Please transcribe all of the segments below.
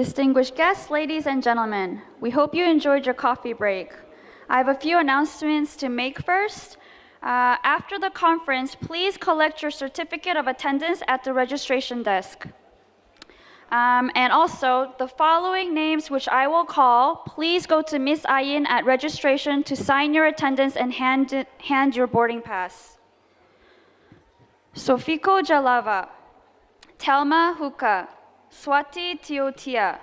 Distinguished guests, ladies and gentlemen, we hope you enjoyed your coffee break. I have a few announcements to make first. After the conference, please collect your certificate of attendance at the registration desk. And also, the following names which I will call, please go to Miss Ayin at registration to sign your attendance and hand your boarding pass. Sofiko Jalava, Telma Huka, Swati Tiotia,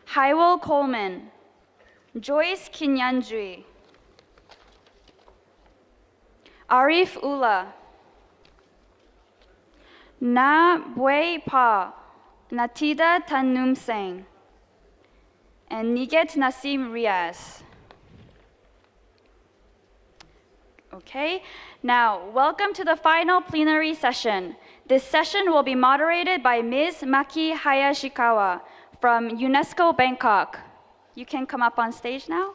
Hywel Coleman, Joyce Kinyanjui, Arif Ullah, Na Bue Pa, Natida Tanumseng, and Niget Nasim Riaz. Okay, now welcome to the final plenary session. This session will be moderated by Ms. Maki Hayashikawa from UNESCO Bangkok. You can come up on stage now.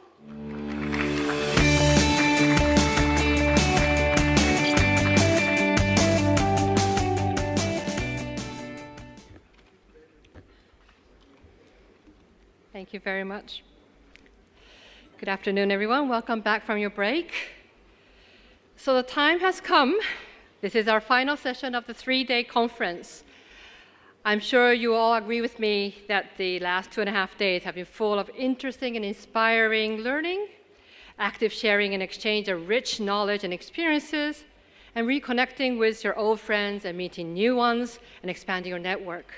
Thank you very much. Good afternoon, everyone. Welcome back from your break. So the time has come. This is our final session of the 3-day conference. I'm sure you all agree with me that the last 2.5 days have been full of interesting and inspiring learning, active sharing and exchange of rich knowledge and experiences, and reconnecting with your old friends and meeting new ones and expanding your network.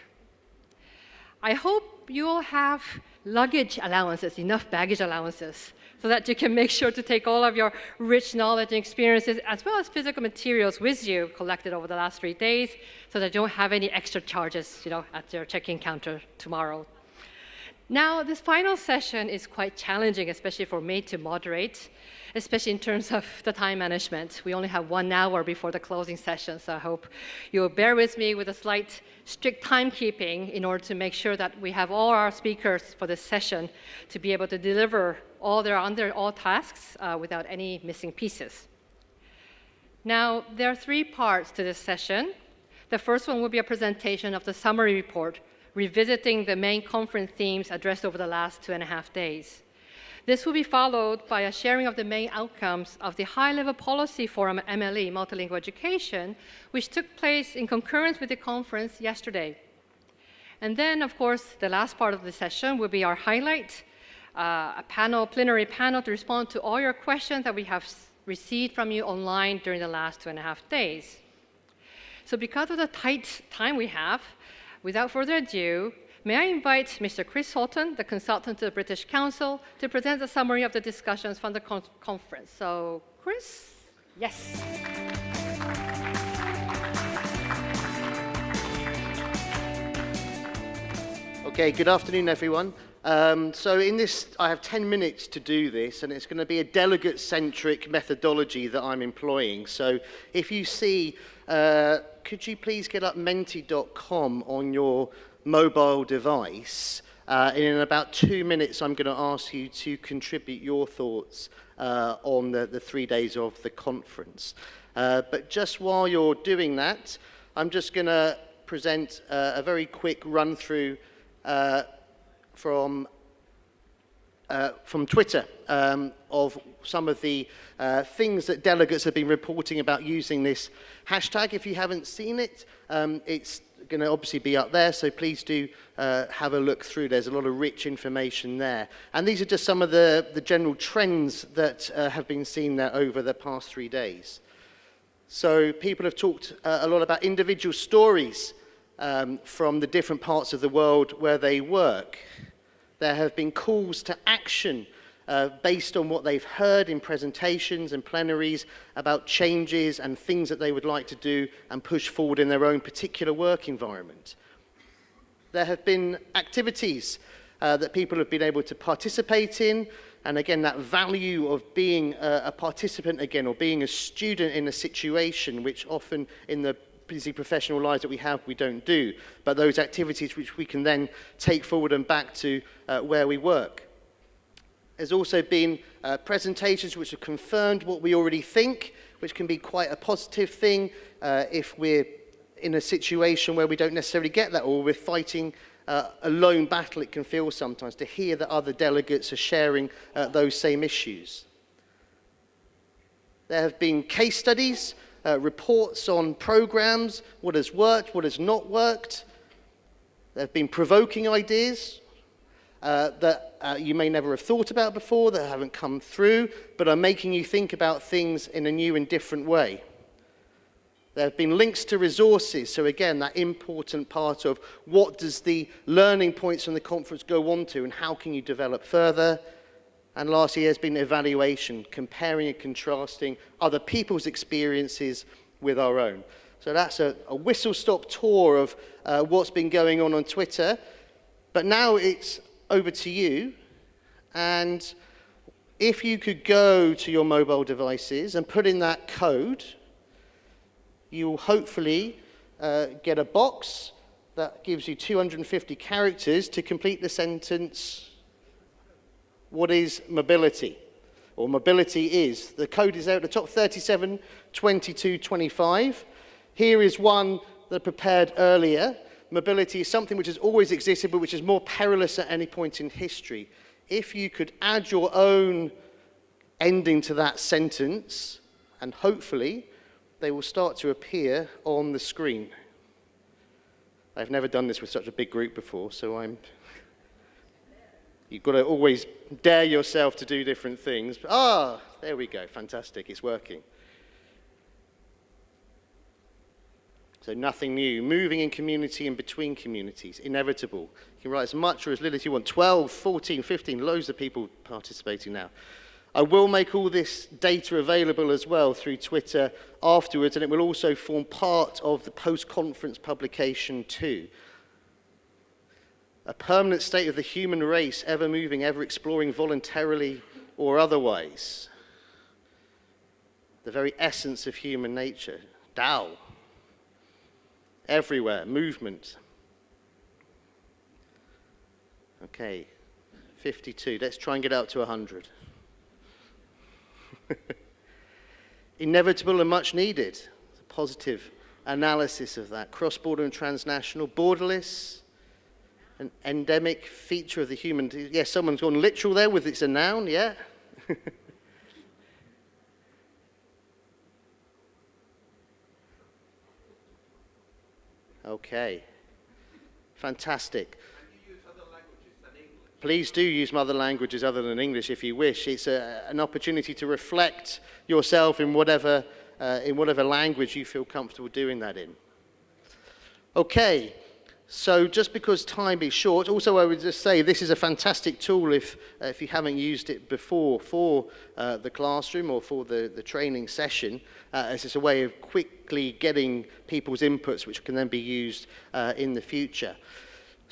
I hope you all have luggage allowances, enough baggage allowances, so that you can make sure to take all of your rich knowledge and experiences as well as physical materials with you collected over the last 3 days so that you don't have any extra charges, at your check-in counter tomorrow. Now, this final session is quite challenging, especially for me to moderate, especially in terms of the time management. We only have 1 hour before the closing session, so I hope you'll bear with me with a slight strict timekeeping in order to make sure that we have all our speakers for this session to be able to deliver all tasks without any missing pieces. Now, there are 3 parts to this session. The first one will be a presentation of the summary report, revisiting the main conference themes addressed over the last 2.5 days. This will be followed by a sharing of the main outcomes of the high-level policy forum MLE, Multilingual Education, which took place in concurrence with the conference yesterday. And then, of course, the last part of the session will be our highlight, a plenary panel to respond to all your questions that we have received from you online during the last 2.5 days. So because of the tight time we have, without further ado, may I invite Mr. Chris Houghton, the consultant to the British Council, to present a summary of the discussions from the conference. So, Chris? Yes. Okay, good afternoon, everyone. So in this, I have 10 minutes to do this, and it's going to be a delegate-centric methodology that I'm employing. So if you see, could you please get up menti.com on your mobile device? And in about 2 minutes, I'm going to ask you to contribute your thoughts on the 3 days of the conference. But just while you're doing that, I'm just going to present a very quick run-through from Twitter of some of the things that delegates have been reporting about using this hashtag. If you haven't seen it, it's going to obviously be up there, so please do have a look through. There's a lot of rich information there. And these are just some of the general trends that have been seen there over the past 3 days. So people have talked a lot about individual stories from the different parts of the world where they work. There have been calls to action based on what they've heard in presentations and plenaries about changes and things that they would like to do and push forward in their own particular work environment. There have been activities that people have been able to participate in, and again, that value of being a participant again, or being a student in a situation which often in the busy professional lives that we don't do, but those activities which we can then take forward and back to where we work. There's also been presentations which have confirmed what we already think, which can be quite a positive thing if we're in a situation where we don't necessarily get that, or we're fighting a lone battle, it can feel sometimes, to hear that other delegates are sharing those same issues. There have been case studies, reports on programs, what has worked, what has not worked. There have been provoking ideas that you may never have thought about before, that haven't come through, but are making you think about things in a new and different way. There have been links to resources, so again, that important part of what does the learning points from the conference go on to, and how can you develop further. And lastly, there's been evaluation, comparing and contrasting other people's experiences with our own. So that's a whistle-stop tour of what's been going on Twitter. But now it's over to you. And if you could go to your mobile devices and put in that code, you will hopefully get a box that gives you 250 characters to complete the sentence, what is mobility? Or mobility is. The code is there at the top, 37, 22, 25. Here is one that I prepared earlier. Mobility is something which has always existed, but which is more perilous at any point in history. If you could add your own ending to that sentence, and hopefully they will start to appear on the screen. I've never done this with such a big group before, so you've got to always dare yourself to do different things. There we go, fantastic, it's working. So nothing new, moving in community and between communities, inevitable. You can write as much or as little as you want, 12, 14, 15, loads of people participating now. I will make all this data available as well through Twitter afterwards, and it will also form part of the post-conference publication too. A permanent state of the human race, ever moving, ever exploring voluntarily or otherwise. The very essence of human nature. Tao. Everywhere, movement. Okay, 52. Let's try and get up to 100. Inevitable and much needed. A positive analysis of that. Cross-border and transnational. Borderless. An endemic feature of the human... Yes, someone's gone literal there with it's a noun, yeah? Okay. Fantastic. Please do use other languages other than English if you wish. It's an opportunity to reflect yourself in whatever language you feel comfortable doing that in. Okay, so just because time is short, also I would just say this is a fantastic tool if you haven't used it before for the classroom or for the training session, as it's a way of quickly getting people's inputs which can then be used in the future.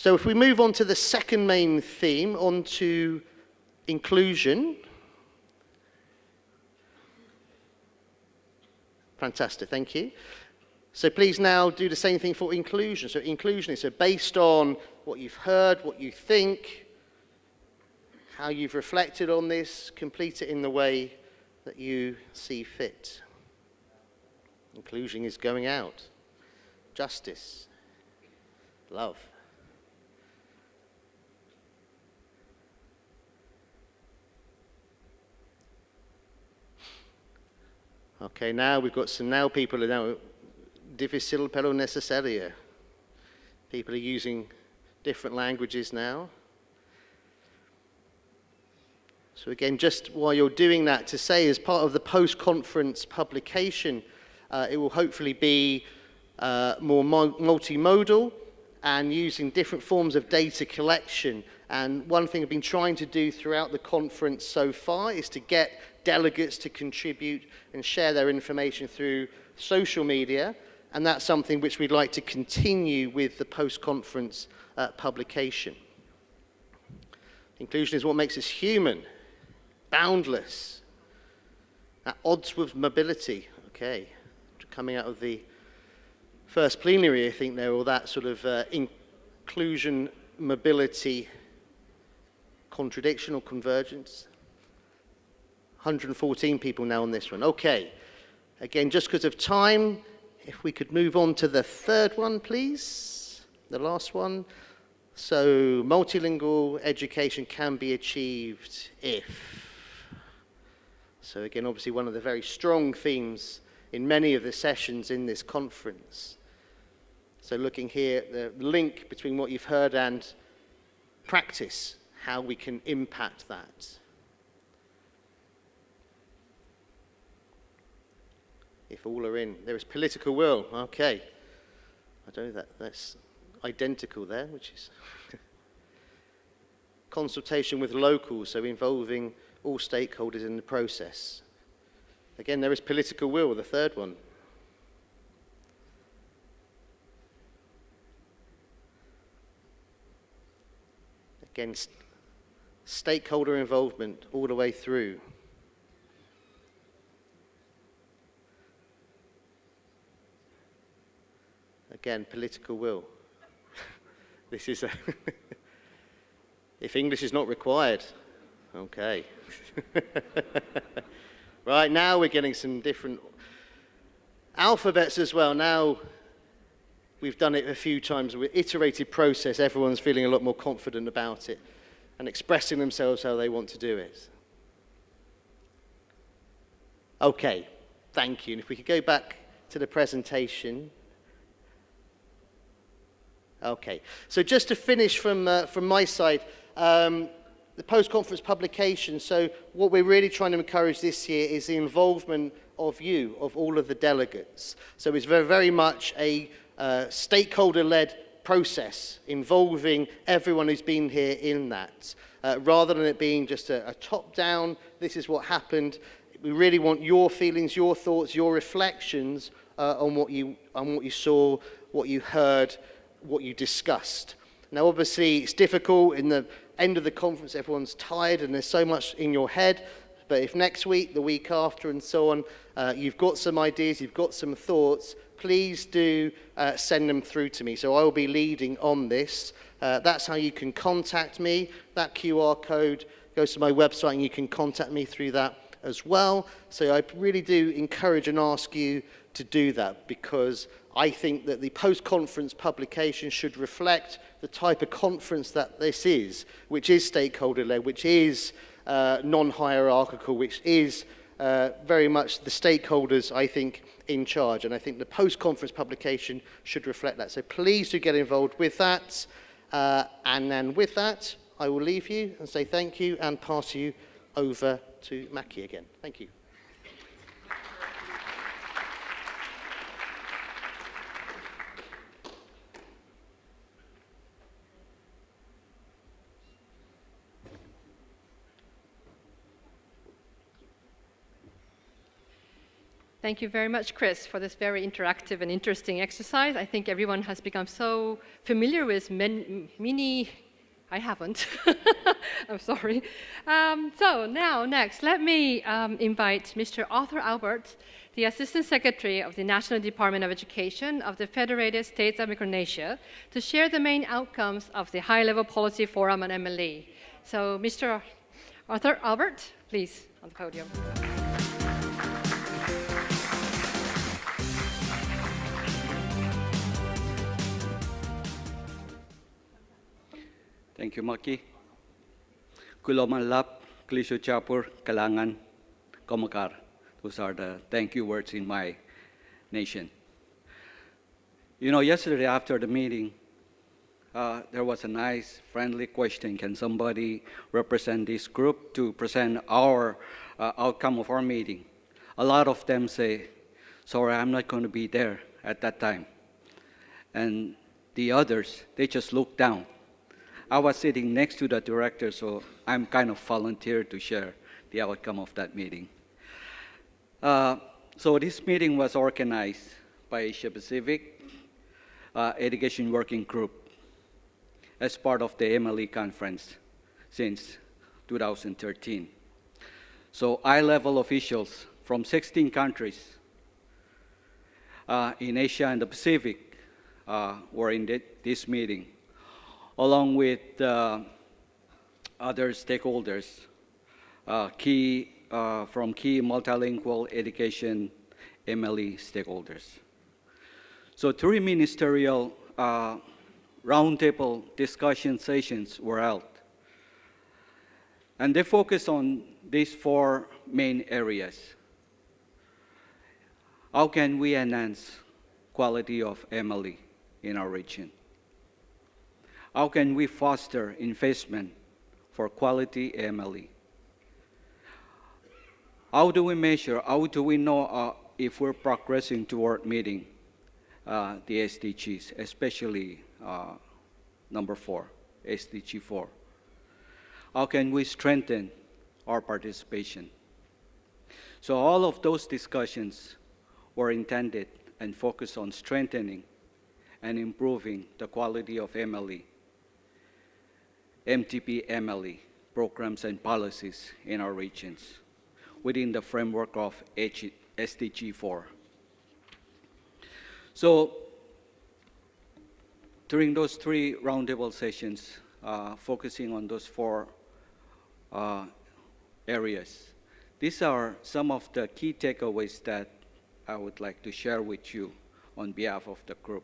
So if we move on to the second main theme, on to inclusion. Fantastic, thank you. So please now do the same thing for inclusion. So inclusion is based on what you've heard, what you think, how you've reflected on this, complete it in the way that you see fit. Inclusion is going out. Justice. Love. Okay, now we've got some people are now difficile pero necesario. People are using different languages now. So again, just while you're doing that, to say as part of the post-conference publication, it will hopefully be more multimodal and using different forms of data collection. And one thing I've been trying to do throughout the conference so far is to get delegates to contribute and share their information through social media. And that's something which we'd like to continue with the post-conference publication. Inclusion is what makes us human, boundless, at odds with mobility. Okay, coming out of the first plenary, I think there, all that sort of inclusion, mobility, contradiction or convergence. 114 people now on this one. Okay, again, just because of time, if we could move on to the third one, please. The last one. So, multilingual education can be achieved if. So again, obviously one of the very strong themes in many of the sessions in this conference. So looking here at the link between what you've heard and practice, how we can impact that. If all are in, there is political will. Okay. I don't know that's identical there, which is consultation with locals, so involving all stakeholders in the process. Again, there is political will, the third one. Again, stakeholder involvement all the way through. Again, political will. This is a if English is not required, okay. Right, now we're getting some different alphabets as well. Now we've done it a few times with iterated process. Everyone's feeling a lot more confident about it and expressing themselves how they want to do it. Okay, thank you. And if we could go back to the presentation. Okay, so just to finish from my side, the post-conference publication, so what we're really trying to encourage this year is the involvement of you, of all of the delegates. So it's very, very much a stakeholder-led process involving everyone who's been here in that. Rather than it being just a top-down, this is what happened, we really want your feelings, your thoughts, your reflections on what you saw, what you heard, what you discussed. Now obviously it's difficult in the end of the conference, everyone's tired and there's so much in your head, but if next week, the week after and so on, you've got some ideas, you've got some thoughts, please do send them through to me. So I will be leading on this. That's how you can contact me. That QR code goes to my website and you can contact me through that as well. So I really do encourage and ask you to do that, because I think that the post-conference publication should reflect the type of conference that this is, which is stakeholder-led, which is non-hierarchical, which is very much the stakeholders, I think, in charge. And I think the post-conference publication should reflect that. So please do get involved with that. And then with that, I will leave you and say thank you and pass you over to Maki again. Thank you. Thank you very much, Chris, for this very interactive and interesting exercise. I think everyone has become so familiar with mini. I haven't. I'm sorry. So now, next, let me invite Mr. Arthur Albert, the Assistant Secretary of the National Department of Education of the Federated States of Micronesia, to share the main outcomes of the High-Level Policy Forum on MLE. So, Mr. Arthur Albert, please, on the podium. Thank you, Maki. Kulomanlap, Klisho Chapur, Kalangan, Komakar. Those are the thank you words in my nation. You know, yesterday after the meeting, there was a nice, friendly question. Can somebody represent this group to present our outcome of our meeting? A lot of them say, sorry, I'm not going to be there at that time. And the others, they just look down. I was sitting next to the director, so I'm kind of volunteered to share the outcome of that meeting. So this meeting was organized by Asia Pacific Education Working Group as part of the MLE conference since 2013. So high-level officials from 16 countries in Asia and the Pacific were in this meeting, along with other stakeholders, from key multilingual education MLE stakeholders. So 3 ministerial roundtable discussion sessions were held. And they focus on these 4 main areas. How can we enhance quality of MLE in our region? How can we foster investment for quality MLE? How do we measure, how do we know if we're progressing toward meeting the SDGs, especially number 4, SDG 4? How can we strengthen our participation? So all of those discussions were intended and focused on strengthening and improving the quality of MLE, MTP MLE programs and policies in our regions within the framework of SDG 4. So during those 3 roundtable sessions, focusing on those 4 areas, these are some of the key takeaways that I would like to share with you on behalf of the group.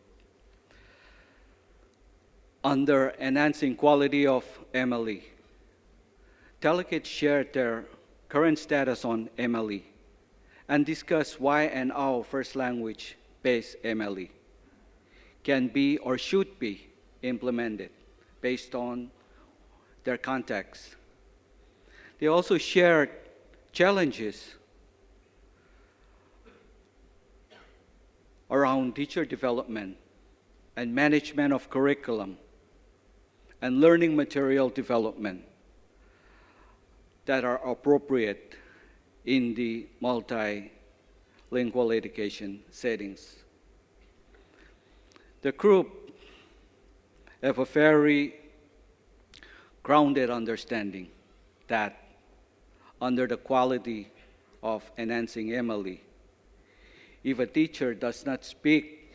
Under enhancing quality of MLE, delegates shared their current status on MLE and discussed why and how first language-based MLE can be or should be implemented based on their context. They also shared challenges around teacher development and management of curriculum and learning material development that are appropriate in the multilingual education settings. The group have a very grounded understanding that under the quality of enhancing MLE, if a teacher does not speak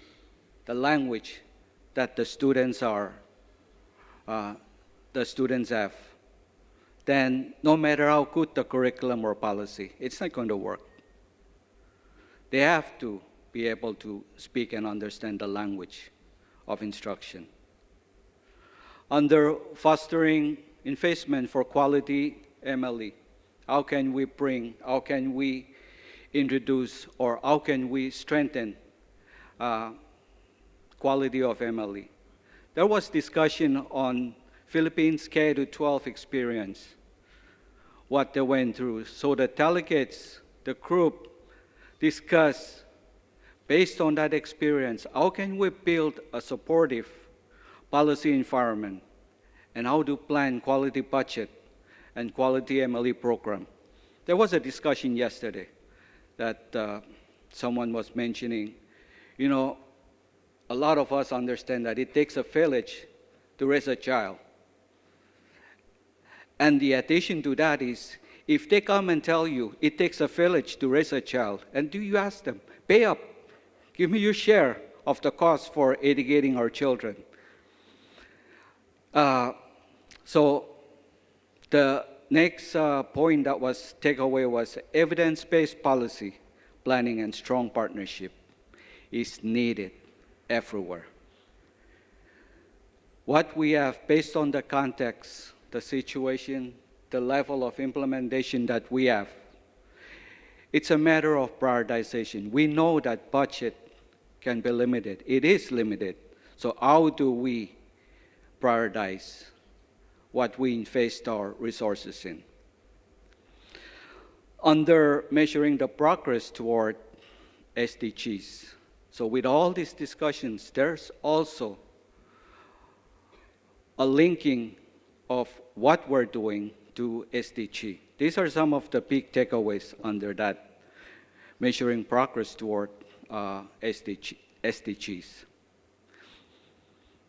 the language that the students have, then no matter how good the curriculum or policy, it's not going to work. They have to be able to speak and understand the language of instruction. Under fostering investment for quality MLE, how can we introduce, or how can we strengthen quality of MLE? There was discussion on Philippines K-12 experience, what they went through. So the delegates, the group, discussed, based on that experience, how can we build a supportive policy environment, and how to plan quality budget and quality MLE program. There was a discussion yesterday that someone was mentioning, a lot of us understand that it takes a village to raise a child. And the addition to that is, if they come and tell you it takes a village to raise a child, and do you ask them, pay up, give me your share of the cost for educating our children. So the next point that was takeaway was evidence-based policy planning and strong partnership is needed everywhere. What we have, based on the context, the situation, the level of implementation that we have, it's a matter of prioritization. We know that budget can be limited. It is limited. So how do we prioritize what we invest our resources in? Under measuring the progress toward SDGs. So with all these discussions, there's also a linking of what we're doing to SDG. These are some of the big takeaways under that measuring progress toward SDGs.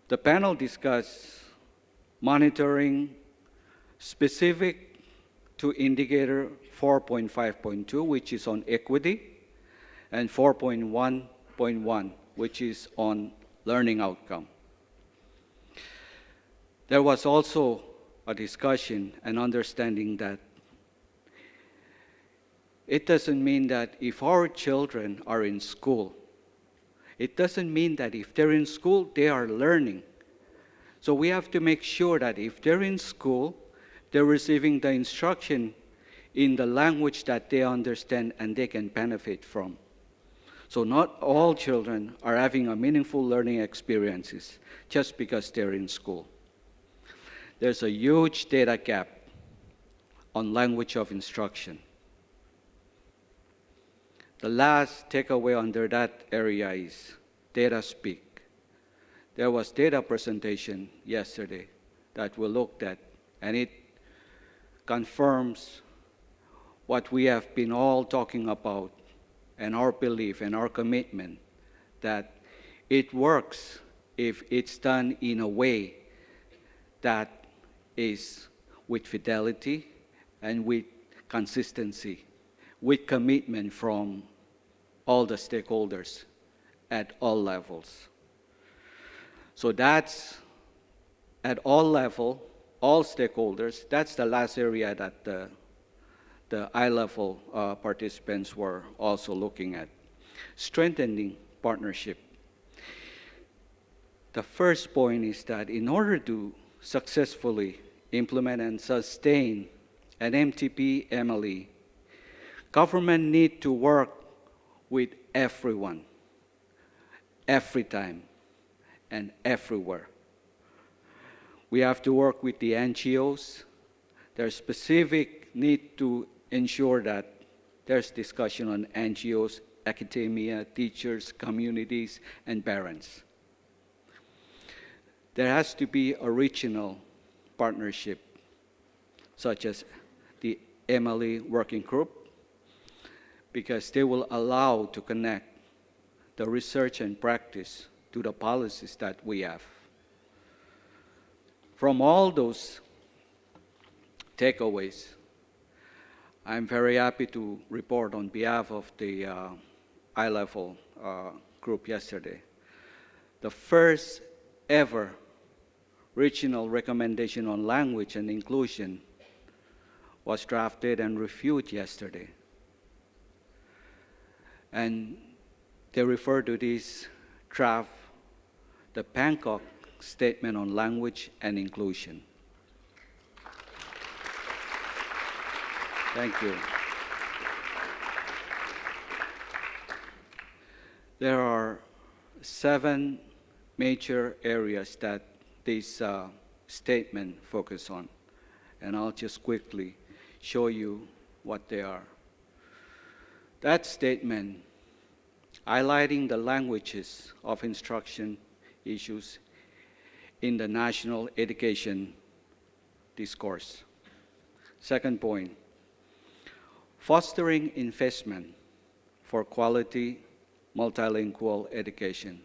The panel discussed monitoring specific to indicator 4.5.2, which is on equity, and 4.1.1, which is on learning outcome. There was also a discussion and understanding that it doesn't mean that if our children are in school, It doesn't mean that if they're in school, they are learning. So we have to make sure that if they're in school, they're receiving the instruction in the language that they understand and they can benefit from. So not all children are having a meaningful learning experiences just because they're in school. There's a huge data gap on language of instruction. The last takeaway under that area is data speak. There was data presentation yesterday that we looked at, and it confirms what we have been all talking about and our belief and our commitment that it works if it's done in a way that is with fidelity and with consistency, with commitment from all the stakeholders at all levels. So that's at all level, all stakeholders. That's the last area that the eye-level participants were also looking at. Strengthening partnership. The first point is that in order to successfully implement and sustain an MTP MLE, government need to work with everyone, every time, and everywhere. We have to work with the NGOs. There's specific need to ensure that there's discussion on NGOs, academia, teachers, communities, and parents. There has to be a regional partnership, such as the MLE working group, because they will allow to connect the research and practice to the policies that we have. From all those takeaways, I'm very happy to report on behalf of the eye-level group yesterday, the first ever regional recommendation on language and inclusion was drafted and reviewed yesterday. And they refer to this draft, the Bangkok Statement on Language and Inclusion. Thank you. There are 7 major areas that this statement focuses on, and I'll just quickly show you what they are. That statement highlighting the languages of instruction issues in the national education discourse. Second point, fostering investment for quality multilingual education.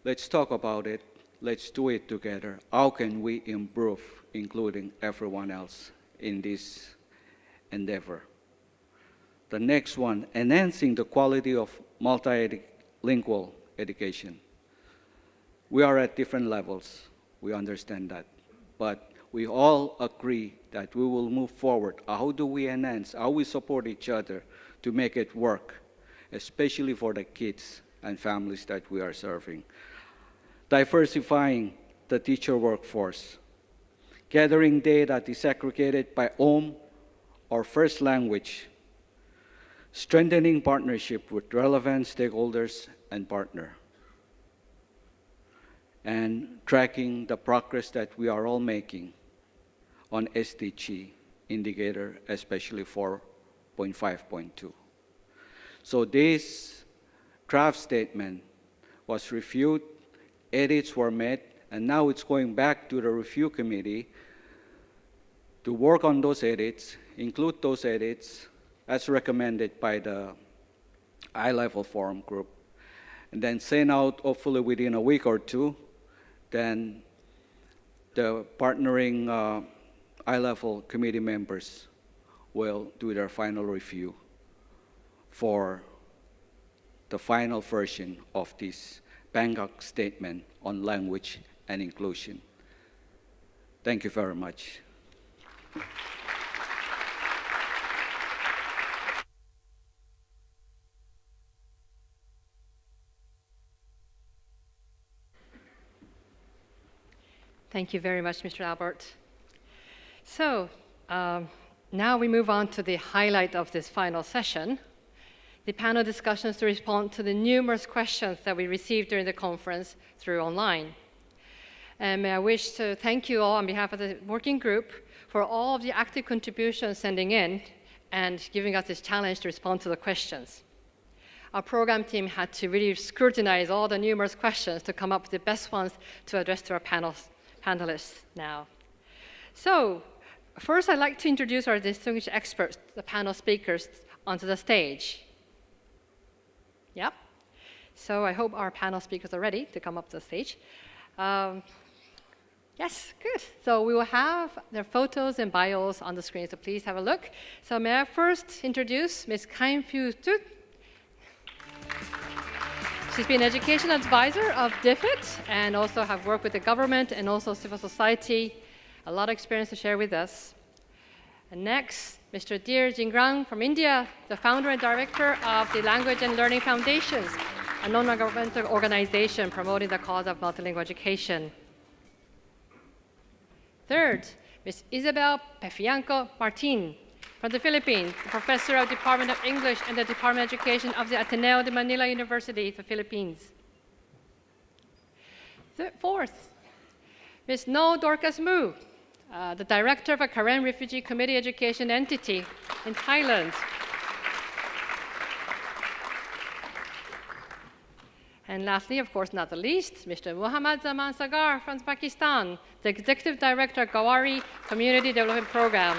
Let's talk about it. Let's do it together. How can we improve including everyone else in this endeavor? The next one, enhancing the quality of multilingual education. We are at different levels. We understand that. But we all agree that we will move forward. How do we enhance? How we support each other to make it work, especially for the kids and families that we are serving. Diversifying the teacher workforce. Gathering data disaggregated by home or first language. Strengthening partnership with relevant stakeholders and partners. And tracking the progress that we are all making on SDG indicator, especially 4.5.2. So this draft statement was reviewed, edits were made, and now it's going back to the review committee to work on those edits, include those edits as recommended by the high-level forum group, and then send out, hopefully within a week or two, then the partnering high-level committee members will do their final review for the final version of this Bangkok Statement on Language and Inclusion. Thank you very much. Thank you very much, Mr. Albert. So now we move on to the highlight of this final session, the panel discussions to respond to the numerous questions that we received during the conference through online. And I wish to thank you all on behalf of the working group for all of the active contributions sending in and giving us this challenge to respond to the questions. Our program team had to really scrutinize all the numerous questions to come up with the best ones to address to our panelists now. So, first I'd like to introduce our distinguished experts, the panel speakers, onto the stage. Yep. So I hope our panel speakers are ready to come up to the stage. Yes, good. So we will have their photos and bios on the screen, so please have a look. So may I first introduce Ms. Kain Phu Tut. She's been education advisor of DFID and also have worked with the government and also civil society. A lot of experience to share with us. And next, Mr. Dhir Jingrang from India, the founder and director of the Language and Learning Foundations, a non-governmental organization promoting the cause of multilingual education. Third, Ms. Isabel Pefianco Martin from the Philippines, the professor of Department of English and the Department of Education of the Ateneo de Manila University, the Philippines. Fourth, Ms. No Dorcas Mu, the director of a Karen Refugee Committee Education entity in Thailand. And lastly, of course, not the least, Mr. Muhammad Zaman Sagar from Pakistan, the executive director of Gawari Community Development Program.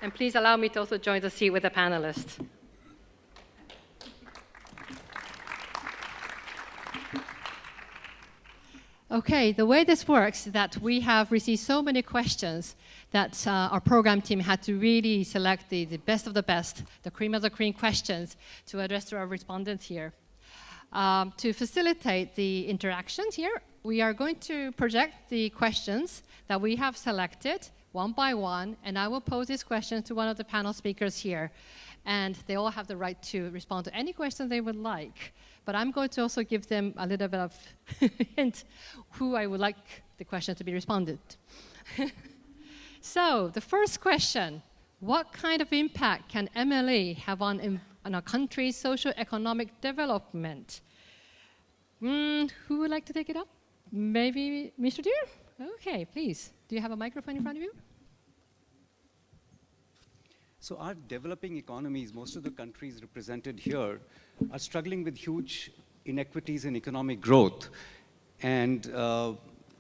And please allow me to also join the seat with the panelists. Okay, the way this works is that we have received so many questions that our program team had to really select the best of the best, the cream of the cream questions to address to our respondents here. To facilitate the interactions here, we are going to project the questions that we have selected one by one, and I will pose these questions to one of the panel speakers here. And they all have the right to respond to any question they would like. But I'm going to also give them a little bit of hint who I would like the question to be responded. So, the first question, what kind of impact can MLE have on a country's socio-economic development? Who would like to take it up? Maybe Mr. Dhir? Okay, please. Do you have a microphone in front of you? So our developing economies, most of the countries represented here, are struggling with huge inequities in economic growth and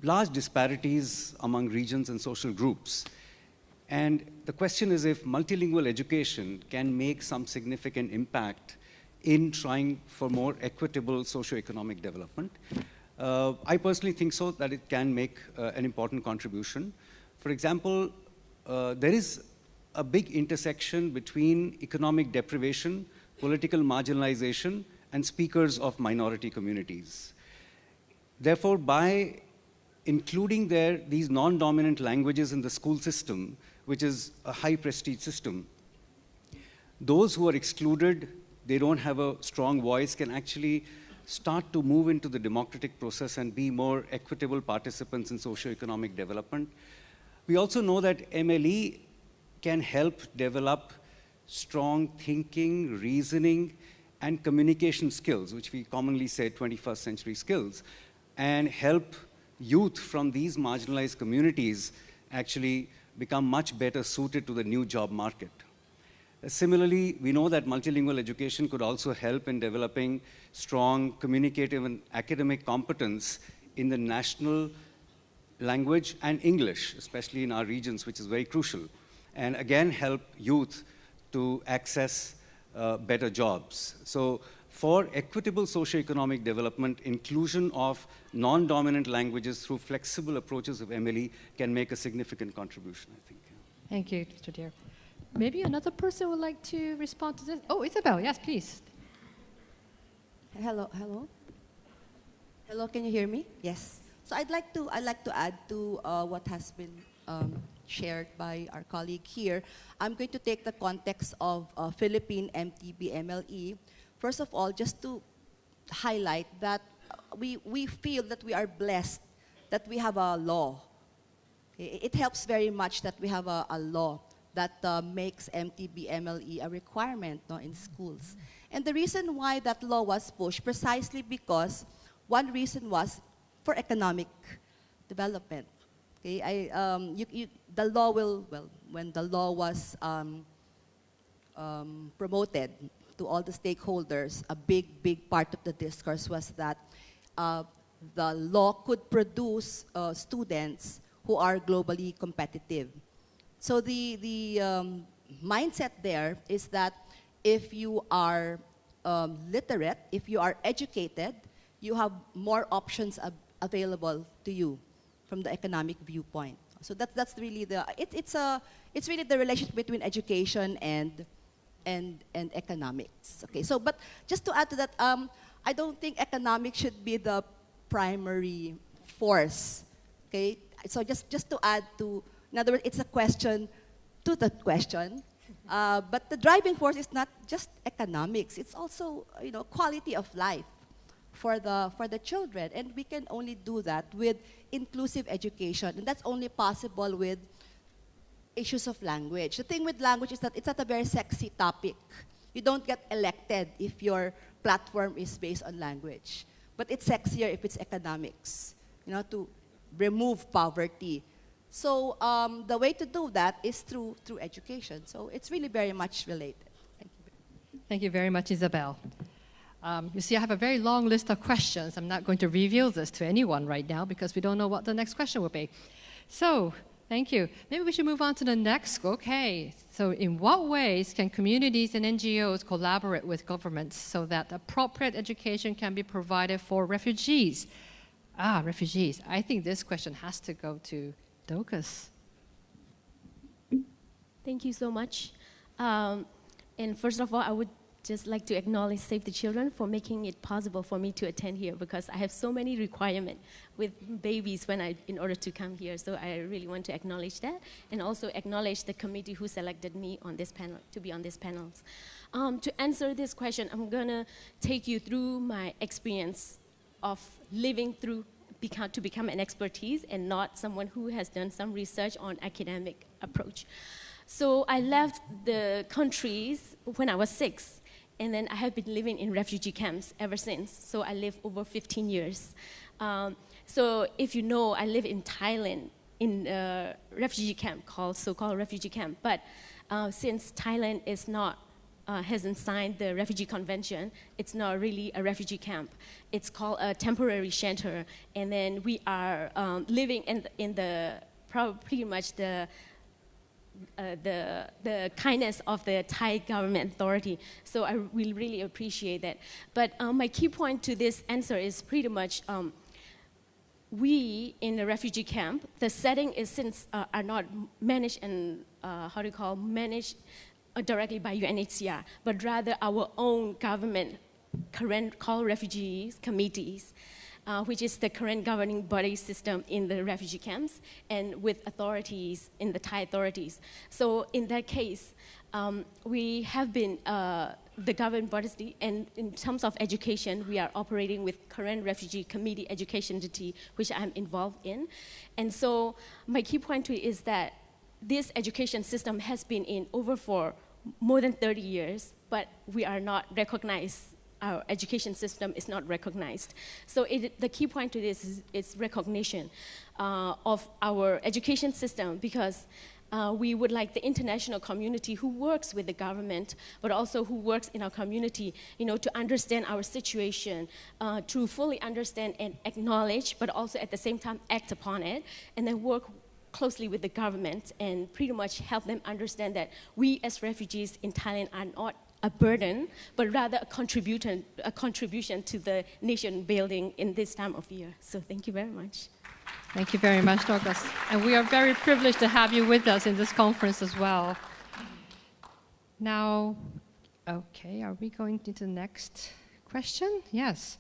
large disparities among regions and social groups. And the question is if multilingual education can make some significant impact in trying for more equitable socioeconomic development. I personally think so, that it can make an important contribution. For example, there is a big intersection between economic deprivation, political marginalization, and speakers of minority communities. Therefore, by including these non-dominant languages in the school system, which is a high prestige system, those who are excluded, they don't have a strong voice, can actually start to move into the democratic process and be more equitable participants in socioeconomic development. We also know that MLE can help develop strong thinking, reasoning, and communication skills, which we commonly say 21st century skills, and help youth from these marginalized communities actually become much better suited to the new job market. Similarly, we know that multilingual education could also help in developing strong communicative and academic competence in the national language and English, especially in our regions, which is very crucial. And again, help youth to access better jobs. So for equitable socioeconomic development, inclusion of non-dominant languages through flexible approaches of MLE can make a significant contribution, I think. Thank you, Mr. Dhir. Maybe another person would like to respond to this. Oh, Isabel, yes, please. Hello. Hello, can you hear me? Yes. So I'd like to add to what has been shared by our colleague here. I'm going to take the context of Philippine MTB MLE. First of all, just to highlight that we feel that we are blessed that we have a law. It helps very much that we have a law that makes MTB MLE a requirement, no, in schools. And the reason why that law was pushed, precisely because one reason was for economic development. Okay, the law will, well, when the law was promoted to all the stakeholders, a big part of the discourse was that the law could produce students who are globally competitive. So the mindset there is that if you are literate, if you are educated, you have more options available to you from the economic viewpoint. So that's really it's really the relationship between education and economics. Okay, so but just to add to that, I don't think economics should be the primary force. Okay, so just to add to, in other words, it's a question to the question. But the driving force is not just economics; it's also, you know, quality of life for the children, and we can only do that with inclusive education, and that's only possible with issues of language. The thing with language is that it's not a very sexy topic. You don't get elected if your platform is based on language, but it's sexier if it's economics, you know, to remove poverty. So the way to do that is through education. So it's really very much related. Thank you. Thank you very much, Isabel. You see, I have a very long list of questions. I'm not going to reveal this to anyone right now because we don't know what the next question will be. So, thank you. Maybe we should move on to the next. Okay. So, in what ways can communities and NGOs collaborate with governments so that appropriate education can be provided for refugees? Refugees. I think this question has to go to Dorcas. Thank you so much. And first of all, I would just like to acknowledge Save the Children for making it possible for me to attend here, because I have so many requirements with babies in order to come here. So I really want to acknowledge that, and also acknowledge the committee who selected me on this panel, to be on this panel. To answer this question, I'm gonna take you through my experience of living through to become an expertise and not someone who has done some research on academic approach. So I left the countries when I was 6, and then I have been living in refugee camps ever since. So I lived over 15 years. So if you know, I live in Thailand in a refugee camp so-called refugee camp. But since Thailand is not hasn't signed the refugee convention, it's not really a refugee camp. It's called a temporary shelter, and then we are living in the pretty much the kindness of the Thai government authority. So I will really appreciate that. But my key point to this answer is pretty much we in the refugee camp, the setting is since are not managed and managed directly by UNHCR, but rather our own government current call refugees committees, which is the current governing body system in the refugee camps, and with authorities in the Thai authorities. So in that case, we have been the governing body, and in terms of education, we are operating with current refugee committee education entity, which I'm involved in. And so my key point to it is that this education system has been in over for more than 30 years, but we are not recognized. Our education system is not recognized. So the key point to this is recognition of our education system, because we would like the international community who works with the government, but also who works in our community, to understand our situation, to fully understand and acknowledge, but also at the same time act upon it, and then work closely with the government and pretty much help them understand that we as refugees in Thailand are not a burden, but rather a contribution to the nation building in this time of year. So thank you very much. Thank you very much, Dorcas. And we are very privileged to have you with us in this conference as well. Now, okay, are we going to the next question? Yes.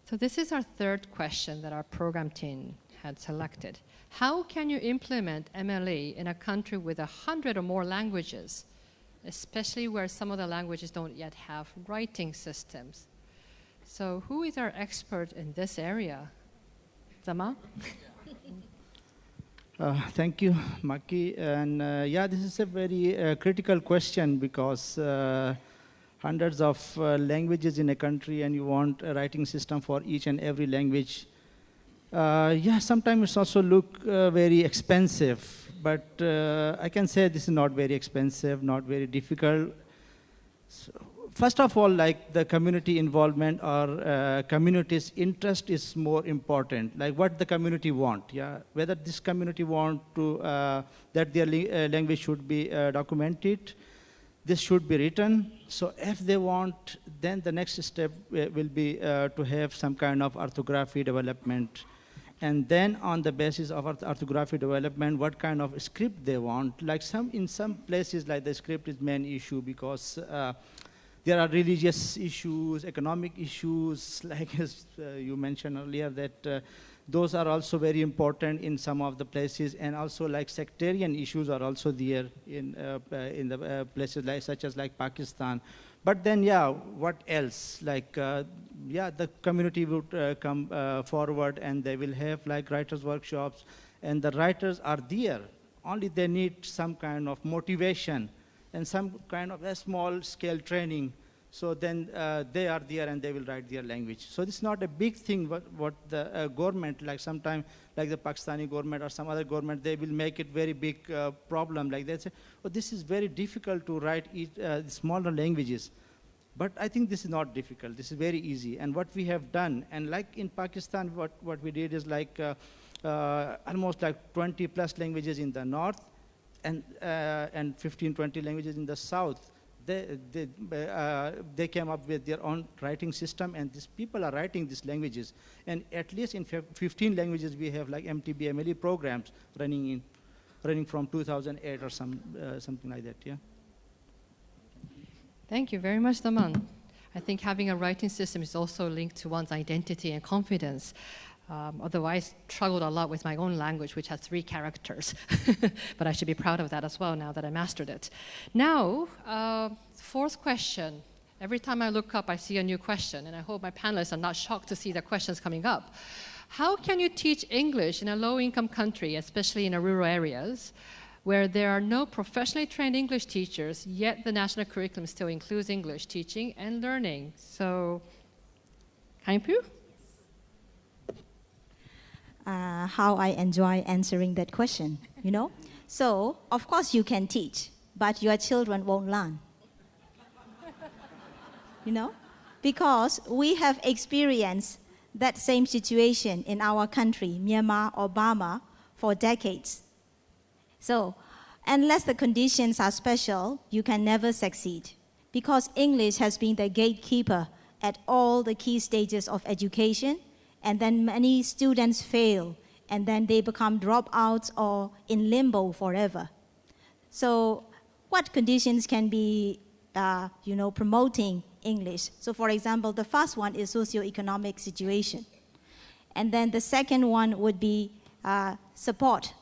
So this is our third question that our program team had selected. How can you implement MLE in a country with 100 or more languages, especially where some of the languages don't yet have writing systems? So who is our expert in this area? Zama? Thank you, Maki. And yeah, this is a very critical question because hundreds of languages in a country and you want a writing system for each and every language. Yeah, sometimes it's also look very expensive, but I can say this is not very expensive, not very difficult. So, first of all, like the community involvement or community's interest is more important. Like what the community want, yeah. Whether this community want to that their language should be documented, this should be written. So if they want, then the next step will be to have some kind of orthography development. And then on the basis of orthography development, what kind of script they want. Like in some places, like the script is main issue because there are religious issues, economic issues, like as you mentioned earlier, that those are also very important in some of the places, and also like sectarian issues are also there in the places like such as like Pakistan. But then, yeah, what else? Like, yeah, the community would come forward, and they will have like writers' workshops, and the writers are there. Only they need some kind of motivation and some kind of a small-scale training. So then they are there and they will write their language. So it's not a big thing what the government, like sometimes like the Pakistani government or some other government, they will make it very big problem. Like they say, oh, this is very difficult to write smaller languages. But I think this is not difficult. This is very easy. And what we have done, and like in Pakistan, what we did is like almost like 20 plus languages in the north and 15, 20 languages in the south. They came up with their own writing system, and these people are writing these languages. And at least in 15 languages, we have like MTB, MLE programs running from 2008 or something like that, yeah. Thank you very much, Daman. I think having a writing system is also linked to one's identity and confidence. Although I struggled a lot with my own language, which has 3 characters. But I should be proud of that as well now that I mastered it. Now, 4th question. Every time I look up, I see a new question, and I hope my panelists are not shocked to see the questions coming up. How can you teach English in a low-income country, especially in rural areas, where there are no professionally trained English teachers, yet the national curriculum still includes English teaching and learning? So, Kaimpu? How I enjoy answering that question, you know? So, of course you can teach, but your children won't learn. You know? Because we have experienced that same situation in our country, Myanmar or Burma, for decades. So, unless the conditions are special, you can never succeed. Because English has been the gatekeeper at all the key stages of education, and then many students fail, and then they become dropouts or in limbo forever. So what conditions can be, promoting English? So for example, the first one is socioeconomic situation. And then the second one would be support,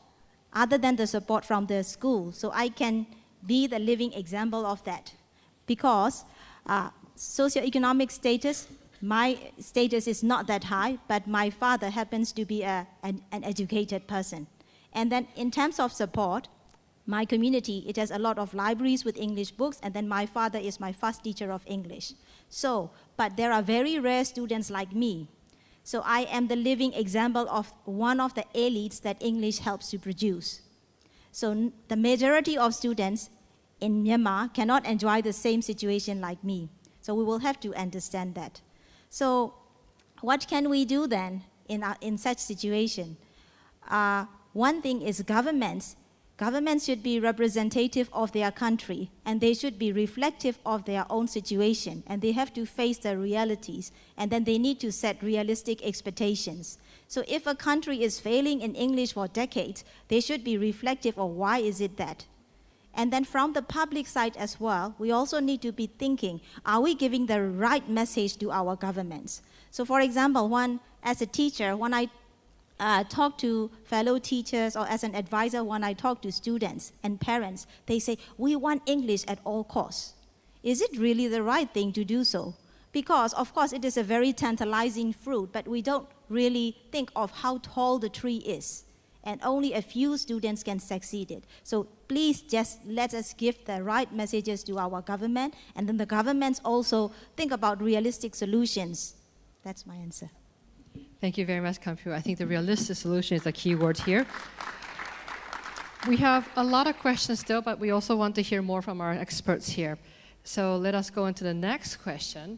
other than the support from the school. So I can be the living example of that. Because socioeconomic status, my status is not that high, but my father happens to be an educated person. And then in terms of support, my community, it has a lot of libraries with English books, and then my father is my first teacher of English. So, but there are very rare students like me. So I am the living example of one of the elites that English helps to produce. So the majority of students in Myanmar cannot enjoy the same situation like me. So we will have to understand that. So what can we do then in such situation? One thing is governments. Governments should be representative of their country, and they should be reflective of their own situation, and they have to face the realities, and then they need to set realistic expectations. So if a country is failing in English for decades, they should be reflective of why is it that. And then from the public side as well, we also need to be thinking, are we giving the right message to our governments? So for example, as a teacher, when I talk to fellow teachers, or as an advisor, when I talk to students and parents, they say, we want English at all costs. Is it really the right thing to do so? Because, of course, it is a very tantalizing fruit, but we don't really think of how tall the tree is. And only a few students can succeed it. So please just let us give the right messages to our government, and then the governments also think about realistic solutions. That's my answer. Thank you very much, Kampu. I think the realistic solution is the key word here. We have a lot of questions still, but we also want to hear more from our experts here. So let us go into the next question.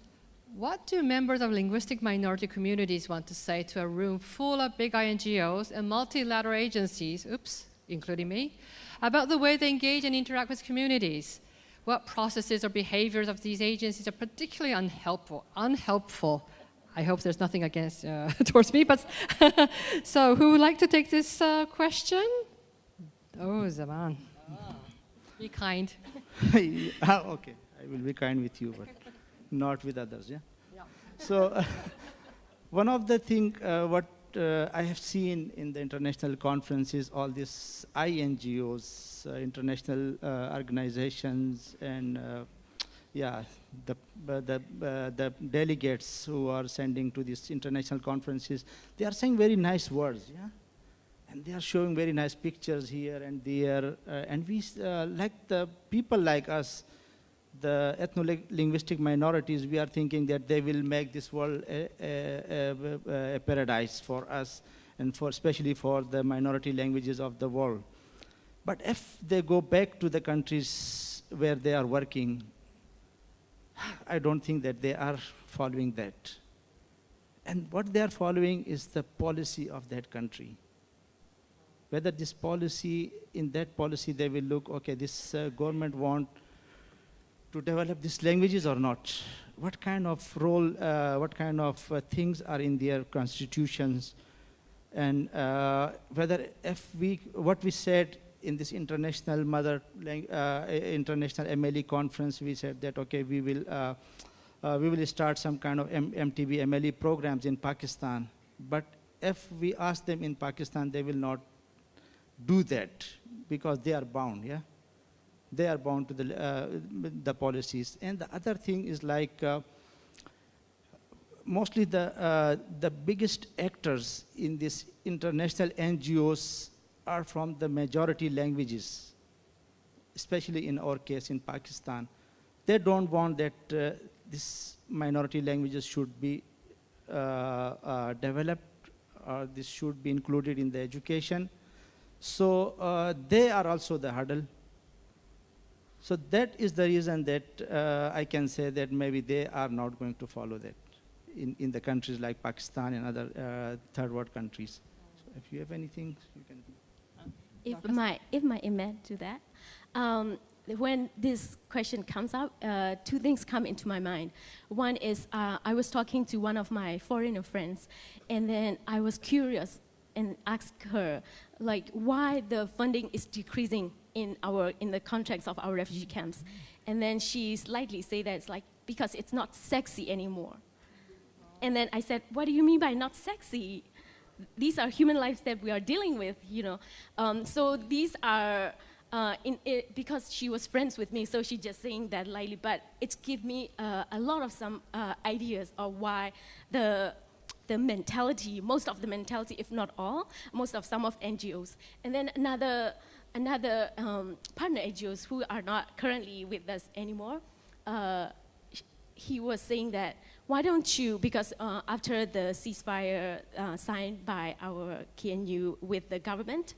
What do members of linguistic minority communities want to say to a room full of big NGOs and multilateral agencies, including me, about the way they engage and interact with communities? What processes or behaviors of these agencies are particularly unhelpful? I hope there's nothing against towards me, but so who would like to take this question? Oh, Zaman. Be kind. Okay, I will be kind with you, but not with others, yeah? So one of the things what I have seen in the international conferences, all these INGOs, international organizations, and the delegates who are sending to these international conferences, they are saying very nice words, yeah? And they are showing very nice pictures here and there, and we, like the people like us, the ethno-linguistic minorities, we are thinking that they will make this world a paradise for us, and especially for the minority languages of the world. But if they go back to the countries where they are working, I don't think that they are following that. And what they are following is the policy of that country. Whether this policy, in that policy they will look, okay, this government want to develop these languages or not? What kind of role, what kind of things are in their constitutions? And whether if what we said in this international international MLE conference, we said that, okay, we will start some kind of MTB MLE programs in Pakistan. But if we ask them in Pakistan, they will not do that because they are bound, yeah? They are bound to the policies. And the other thing is like, mostly the biggest actors in this international NGOs are from the majority languages, especially in our case in Pakistan. They don't want that these minority languages should be developed, or this should be included in the education. So they are also the hurdle. So that is the reason that I can say that maybe they are not going to follow that in the countries like Pakistan and other third world countries. So if you have anything, you can. If my amen to that, when this question comes up, two things come into my mind. One is I was talking to one of my foreigner friends, and then I was curious and asked her, like, why the funding is decreasing in the contracts of our refugee camps. And then she slightly said that it's like, because it's not sexy anymore. And then I said, what do you mean by not sexy? These are human lives that we are dealing with, you know. So these are, because she was friends with me, so she's just saying that lightly, but it's give me a lot of some ideas of why the mentality, most of the mentality, if not all, most of some of NGOs. And then another partner NGOs who are not currently with us anymore, he was saying that, why don't you, because after the ceasefire signed by our KNU with the government,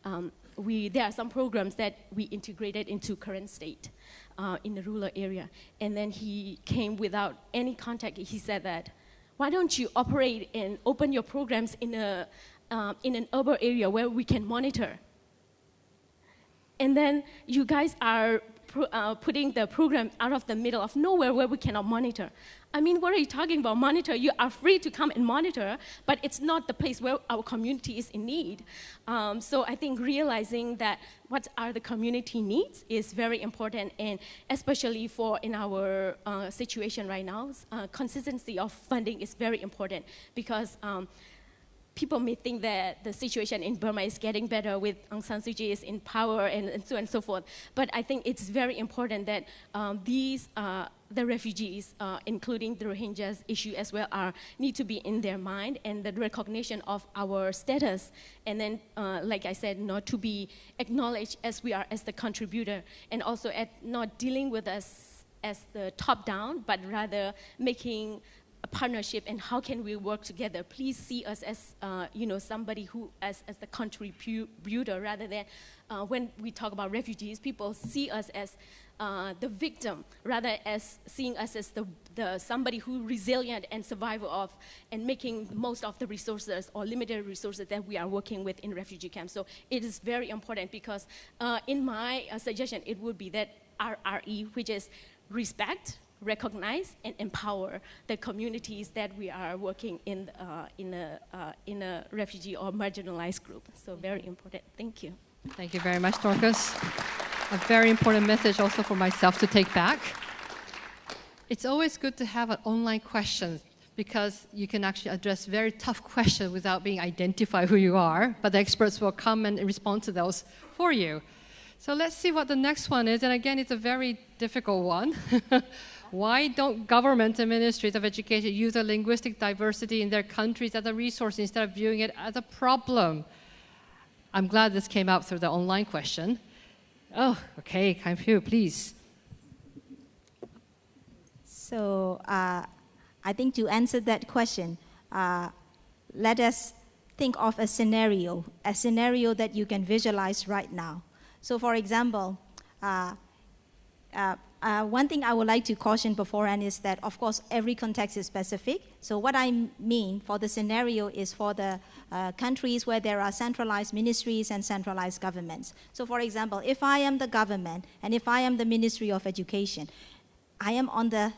there are some programs that we integrated into current state in the rural area. And then he came without any contact. He said that, why don't you operate and open your programs in an urban area where we can monitor? And then you guys are putting the program out of the middle of nowhere where we cannot monitor. I mean, what are you talking about? Monitor, you are free to come and monitor, but it's not the place where our community is in need. So I think realizing that what are the community needs is very important, and especially for in our situation right now, consistency of funding is very important, because people may think that the situation in Burma is getting better with Aung San Suu Kyi is in power and so on and so forth. But I think it's very important that the refugees, including the Rohingyas issue as well, need to be in their mind, and the recognition of our status, and then, like I said, not to be acknowledged as we are as the contributor, and also at not dealing with us as the top-down, but rather making a partnership and how can we work together. Please see us as somebody who as the contributor, rather than when we talk about refugees, people see us as the victim, rather as seeing us as the somebody who resilient and survivor of and making most of the resources or limited resources that we are working with in refugee camps. So it is very important because in my suggestion, it would be that RRE, which is respect, recognize, and empower the communities that we are working in a refugee or marginalized group. So very important. Thank you. Thank you very much, Dorcas. A very important message also for myself to take back. It's always good to have an online question because you can actually address very tough questions without being identified who you are, but the experts will come and respond to those for you. So let's see what the next one is, and again, it's a very difficult one. Why don't government and ministries of education use the linguistic diversity in their countries as a resource instead of viewing it as a problem? I'm glad this came out through the online question. Oh, okay, Kai Phu, please. So I think to answer that question, let us think of a scenario that you can visualize right now. So for example, one thing I would like to caution beforehand is that, of course, every context is specific. So what I mean for the scenario is for the countries where there are centralized ministries and centralized governments. So for example, if I am the government and if I am the Ministry of Education, I am on the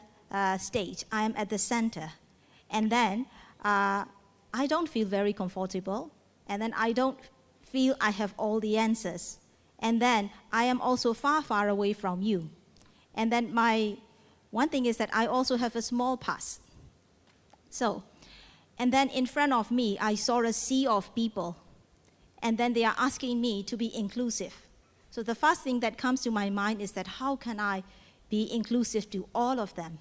stage, I am at the center, and then I don't feel very comfortable, and then I don't feel I have all the answers. And then I am also far, far away from you. And then one thing is that I also have a small pass. So, and then in front of me, I saw a sea of people. And then they are asking me to be inclusive. So the first thing that comes to my mind is that how can I be inclusive to all of them?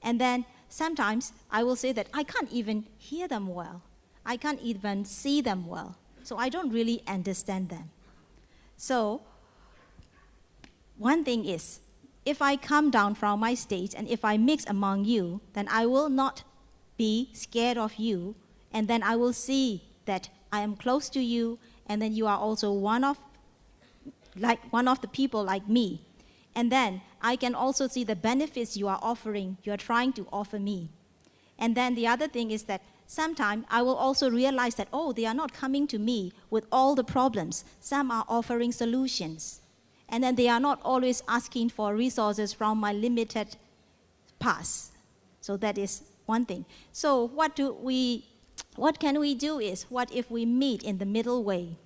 And then sometimes I will say that I can't even hear them well. I can't even see them well. So I don't really understand them. So one thing is, if I come down from my stage and if I mix among you, then I will not be scared of you, and then I will see that I am close to you, and then you are also one of the people like me. And then I can also see the benefits you are offering, you are trying to offer me. And then the other thing is that sometimes I will also realize that, oh, they are not coming to me with all the problems. Some are offering solutions. And then they are not always asking for resources from my limited past. So that is one thing. So what can we do is, what if we meet in the middle way?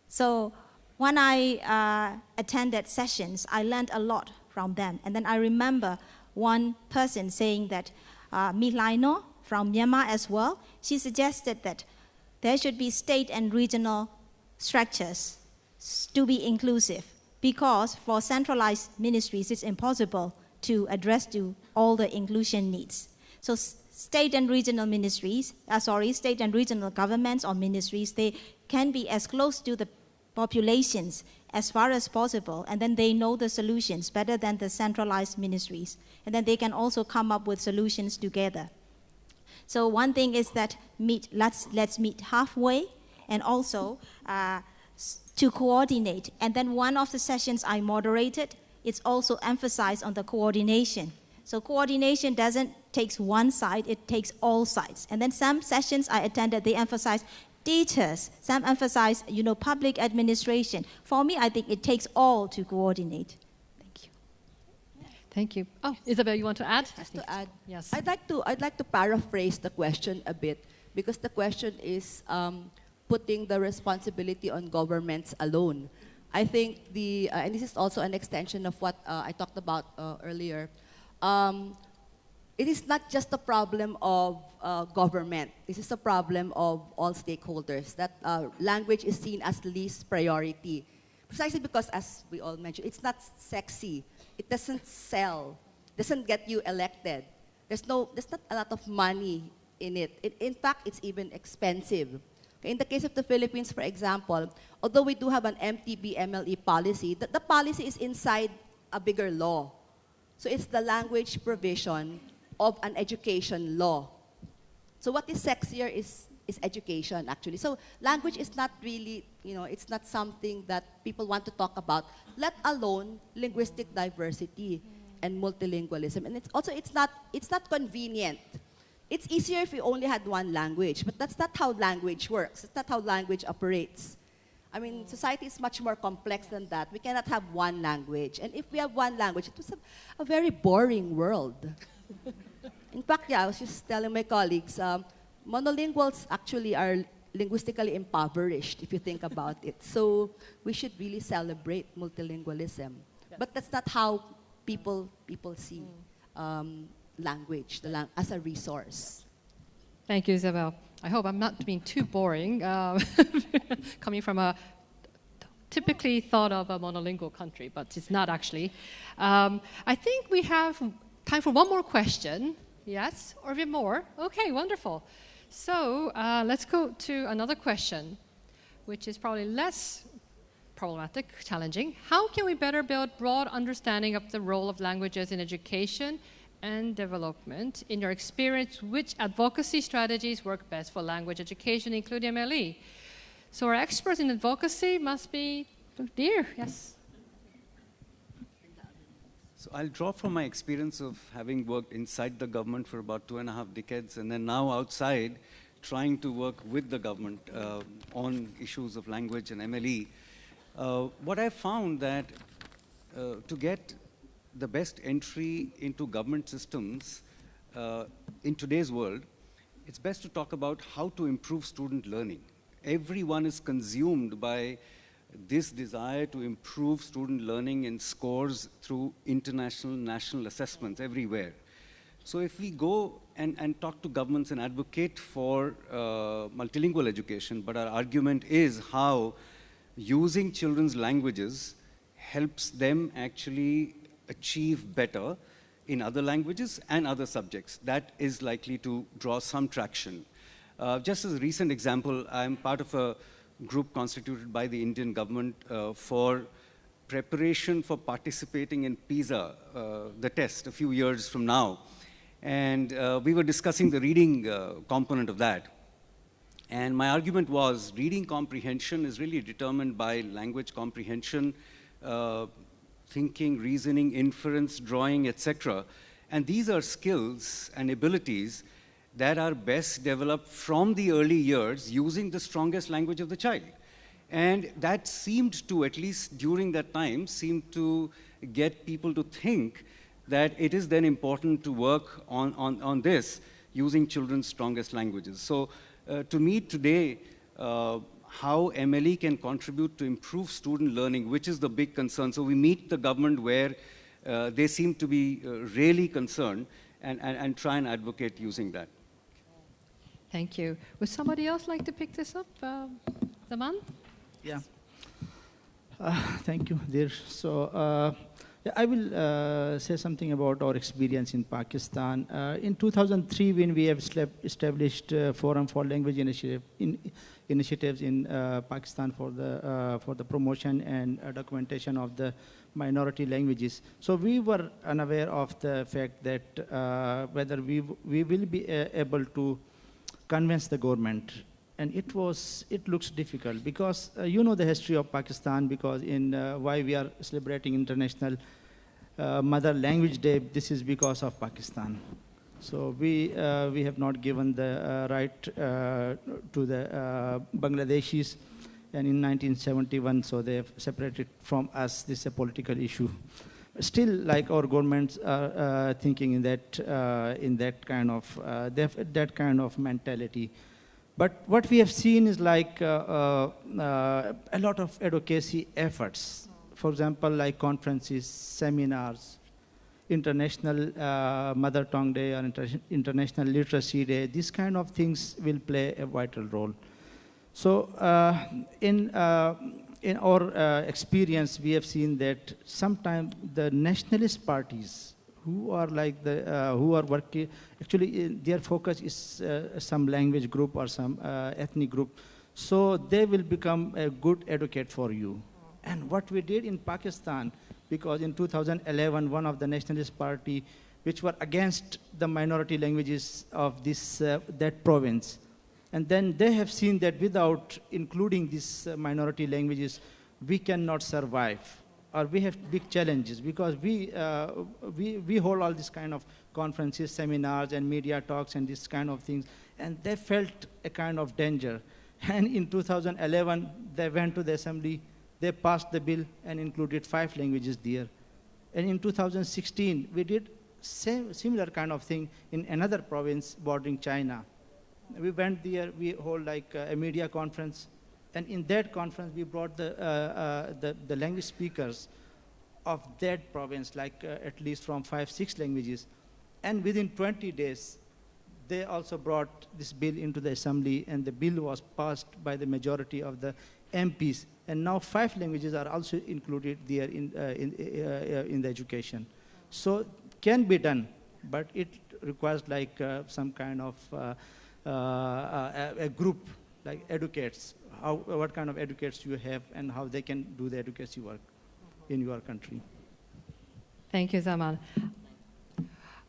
So when I attended sessions, I learned a lot from them. And then I remember one person saying that, Milaino from Myanmar as well, she suggested that there should be state and regional structures to be inclusive, because for centralized ministries, it's impossible to address to all the inclusion needs. So state and regional governments or ministries, they can be as close to the populations as far as possible, and then they know the solutions better than the centralized ministries. And then they can also come up with solutions together. So one thing is that let's meet halfway, and also to coordinate. And then one of the sessions I moderated, it's also emphasized on the coordination. So coordination doesn't take one side, it takes all sides. And then some sessions I attended, they emphasize teachers, some emphasize, public administration. For me, I think it takes all to coordinate. Thank you. Thank you. Oh, Isabel, you want to add? Just to add, yes. I'd like to paraphrase the question a bit, because the question is putting the responsibility on governments alone. I think and this is also an extension of what I talked about earlier. it is not just a problem of government. This is a problem of all stakeholders, that language is seen as least priority. Precisely because, as we all mentioned, it's not sexy. It doesn't sell, doesn't get you elected. There's not a lot of money in it. In fact, it's even expensive. Okay, in the case of the Philippines, for example, although we do have an MTB MLE policy, the policy is inside a bigger law. So it's the language provision of an education law. So what is sexier is education, actually. So language is not really, it's not something that people want to talk about, let alone linguistic diversity and multilingualism. And it's not convenient. It's easier if we only had one language, but that's not how language works. It's not how language operates. I mean, society is much more complex than that. We cannot have one language. And if we have one language, it was a very boring world. In fact, I was just telling my colleagues, monolinguals actually are linguistically impoverished, if you think about it. So we should really celebrate multilingualism. But that's not how people see language as a resource. Thank you, Isabel. I hope I'm not being too boring, coming from a typically thought of a monolingual country, but it's not actually. I think we have time for one more question. Yes, or a bit more? Okay, wonderful. So let's go to another question, which is probably less problematic, challenging. How can we better build broad understanding of the role of languages in education and development? In your experience, which advocacy strategies work best for language education, including MLE? So our experts in advocacy must be dear, yes. So I'll draw from my experience of having worked inside the government for about 2.5 decades, and then now outside, trying to work with the government on issues of language and MLE. What I found that to get the best entry into government systems in today's world, it's best to talk about how to improve student learning. Everyone is consumed by this desire to improve student learning and scores through international, national assessments everywhere. So if we go and talk to governments and advocate for multilingual education, but our argument is how using children's languages helps them actually achieve better in other languages and other subjects, that is likely to draw some traction. Just as a recent example, I'm part of a group constituted by the Indian government for preparation for participating in PISA, the test, a few years from now. And we were discussing the reading component of that. And my argument was reading comprehension is really determined by language comprehension, thinking, reasoning, inference, drawing, etc. And these are skills and abilities that are best developed from the early years using the strongest language of the child. And that seemed to, at least during that time, seemed to get people to think that it is then important to work on this using children's strongest languages. So to me today, how MLE can contribute to improve student learning, which is the big concern. So we meet the government where they seem to be really concerned and try and advocate using that. Thank you. Would somebody else like to pick this up? Zaman? Yeah. Thank you, dear. So yeah, I will say something about our experience in Pakistan. In 2003, when we have established Forum for Language Initiatives in Pakistan for the promotion and documentation of the minority languages. So we were unaware of the fact that whether we will be able to convince the government. And it looks difficult because you know the history of Pakistan, because in why we are celebrating International Mother Language Day, this is because of Pakistan. So we have not given the right to the Bangladeshis, and in 1971, so they have separated from us. This is a political issue. Still, like our governments are thinking in that kind of mentality. But what we have seen is like a lot of advocacy efforts. For example, like conferences, seminars, International Mother Tongue Day or International Literacy Day. These kind of things will play a vital role. So in our experience, we have seen that sometimes the nationalist parties who are like who are working, actually their focus is some language group or some ethnic group. So they will become a good advocate for you. And what we did in Pakistan, because in 2011, one of the nationalist party which were against the minority languages of this that province, and then they have seen that without including these minority languages, we cannot survive, or we have big challenges, because we hold all these kind of conferences, seminars, and media talks, and this kind of things, and they felt a kind of danger. And in 2011, they went to the assembly, they passed the bill and included 5 languages there. And in 2016, we did similar kind of thing in another province bordering China. We went there, we hold like a media conference, and in that conference we brought the language speakers of that province, like at least from 5-6 languages. And within 20 days, they also brought this bill into the assembly, and the bill was passed by the majority of the MPs. And now 5 languages are also included there in the education. So can be done, but it requires like some kind of a group, like educates, what kind of educates you have and how they can do the advocacy work in your country. Thank you, Zaman.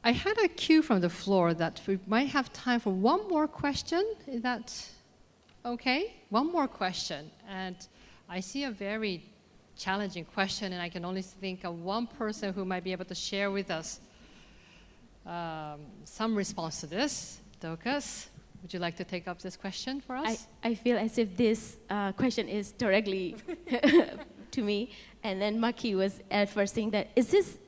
I had a cue from the floor that we might have time for one more question. Is that okay? One more question. And I see a very challenging question, and I can only think of one person who might be able to share with us some response to this. Dorcas, would you like to take up this question for us? I feel as if this question is directly to me. And then Maki was at first saying that, is this,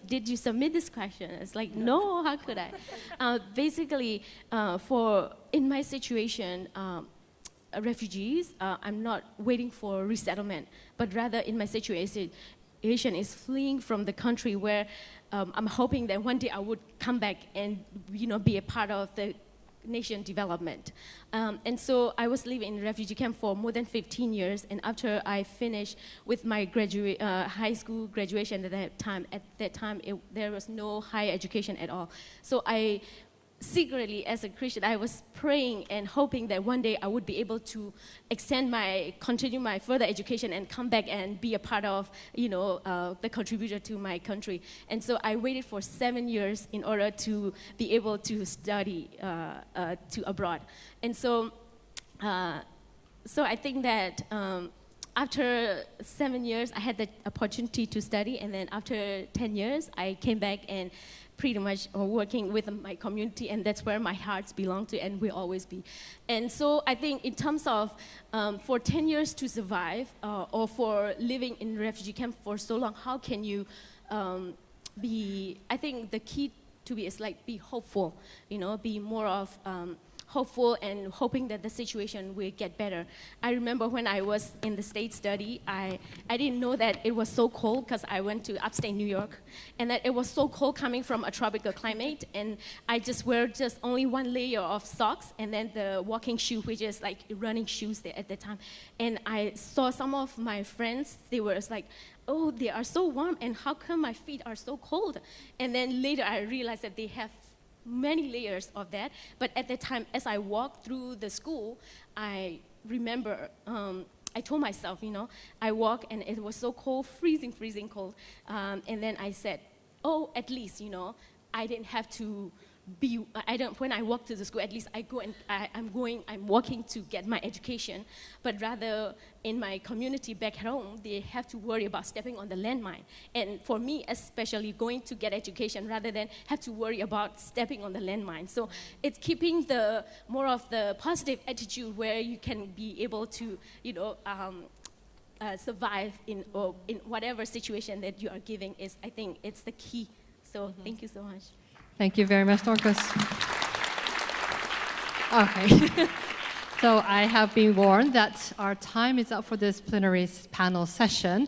did you submit this question? It's like, no, how could I? Basically, in my situation, refugees, I'm not waiting for resettlement, but rather in my situation is fleeing from the country where I'm hoping that one day I would come back and be a part of the nation development. And so I was living in a refugee camp for more than 15 years, and after I finished with my high school graduation at that time, there was no higher education at all. So I secretly, as a Christian, I was praying and hoping that one day I would be able to continue my further education and come back and be a part of, the contributor to my country. And so I waited for 7 years in order to be able to study to abroad. And so, I think that after 7 years, I had the opportunity to study, and then after 10 years, I came back and pretty much working with my community, and that's where my hearts belong to and will always be. And so I think in terms of for 10 years to survive or for living in refugee camp for so long, how can you I think the key to be is like be hopeful, be more of hopeful and hoping that the situation will get better. I remember when I was in the state study, I didn't know that it was so cold because I went to upstate New York, and that it was so cold coming from a tropical climate, and I just wear just only one layer of socks and then the walking shoe, which is like running shoes there at the time. And I saw some of my friends, they were like, oh, they are so warm, and how come my feet are so cold? And then later I realized that they have many layers of that. But at the time, as I walked through the school, I remember I told myself, I walked and it was so cold, freezing cold. And then I said, oh, at least, I didn't have to when I walk to the school, at least I go and I'm walking to get my education, but rather in my community back home, they have to worry about stepping on the landmine. And for me, especially going to get education rather than have to worry about stepping on the landmine. So it's keeping the more of the positive attitude where you can be able to, survive in whatever situation that you are giving is, I think it's the key. So thank you so much. Thank you very much, Dorcas. Okay. So I have been warned that our time is up for this plenary panel session.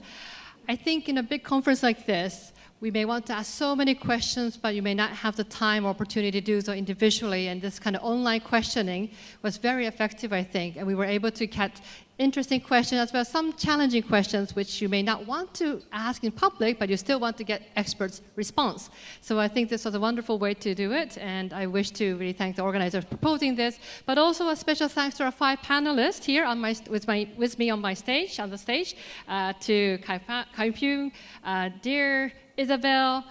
I think in a big conference like this, we may want to ask so many questions, but you may not have the time or opportunity to do so individually. And this kind of online questioning was very effective, I think. And we were able to get interesting questions as well as some challenging questions which you may not want to ask in public, but you still want to get experts' response. So I think this was a wonderful way to do it. And I wish to really thank the organizers for proposing this, but also a special thanks to our 5 panelists here on with me on the stage, to Kai Pyung, Dear Isabel,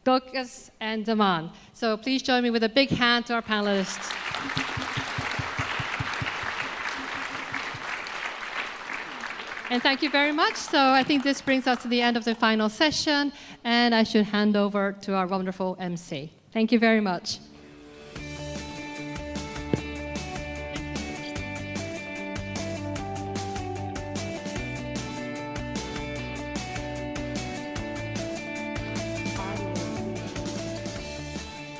Dokas, and Daman. So please join me with a big hand to our panelists. And thank you very much. So I think this brings us to the end of the final session, and I should hand over to our wonderful MC. Thank you very much.